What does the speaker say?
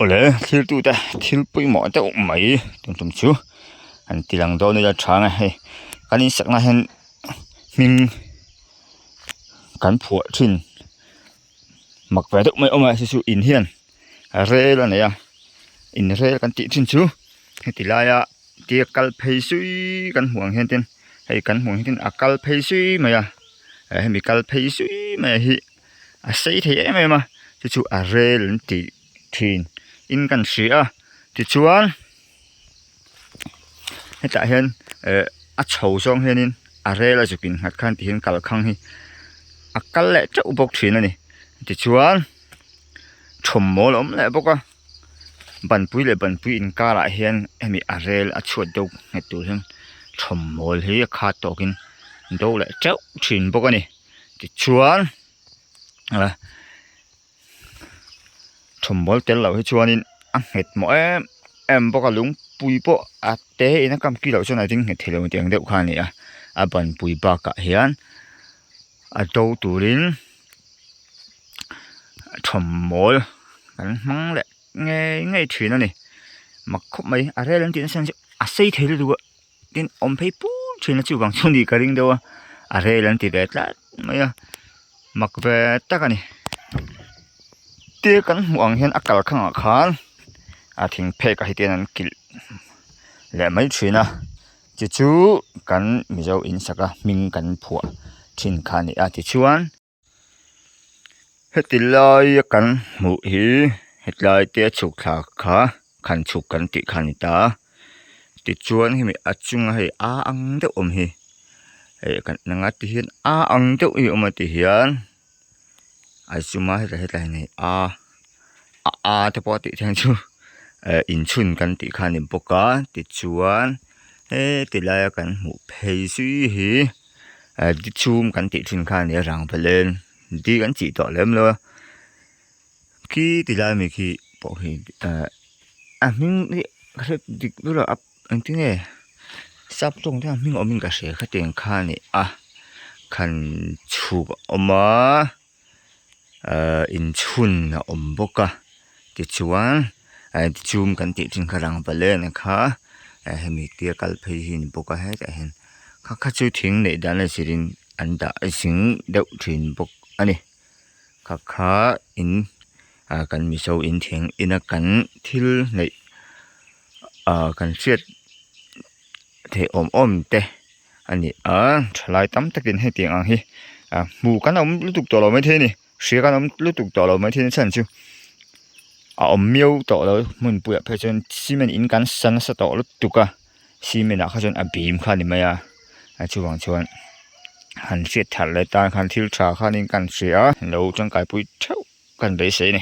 Ole, til tu da, til pui mo da mai, tum chu. An tilang do ni da chang he. Kan in sak na hen ming kan phuo thin. Mak ve dok mai oma su in hian. Re la ne ya. In re kan ti thin chu. He ti la ya ti kal phei sui kan huang hen ten. Hei kan huang hen akal phei sui ma ya. He mi kal phei sui ma hi. A sei the mai ma. Chu a re len ti thin. In kan sia ti chuan heta hian a chho song hianin a rela chukin ngat khan ti hin kal khang hi a kal le chau bok thin ani ti chuan thom mol om le boka ban pui in kala hian hemi a rel a chuat do he tu hian thom mol hi kha tokin do le chau thin bok ani ti chuan thom mol tel lo hi chuanin a het mo em boka lung pui po a te ina kam ki lo chona ding he thelo tiang deuh kha ni a ban pui ba ka hian a do turin thom mol kan mang le nge thin ani mak khop mai a rel tin san a sei thel du tin om phei pu thin chu bang chuni ka ring dewa a rel an ti ve tla maya mak ve takani te kan huang hian akal khang a khan a thing phe ka hiten an kil le mai thina chu kan mizo in saka ming kan phua thin khani a ti chuan hetilai kan mu hi hetlai te chuk thla kha khan chuk kan ti khani ta ti chuan hi mi achung hei a ang de om hi kan nanga ti hian a ang de i om ti hian ai chuma hetlai nei a te po ti thang chu in chun kan ti khani boka ti chuan he tilaya kan mu phei sui hi di chum kan ti thin khani rang belen di kan chi to lem lo ki tilai mi ki po hi a ming ni kha dik lo ap anting e sap tong ta ming omin ka se kha teng khani a khan chu oma in chun na om boka ti chuan di chum kan ti thin kharang balen kha hemi tia kal phei hin boka he ta hen kha chu thing nei dan la sirin anda sing deuh thin bok ani kha in kan mi so in thing ina kan thil nei kan siat the om te ani thlai tam takin he tiang ang hi mu kan om lutuk to lo mai the ni sia kan om lutuk to lo mai the ni chan chu a om miau to lo mun pu phe chen simen in kan san sa to lu tuka simen a kha chen a bim kha ni maya a chuwang chuan han siat thal le ta khan thil tha khan in kan sia lo chang kai pui thau kan be se ni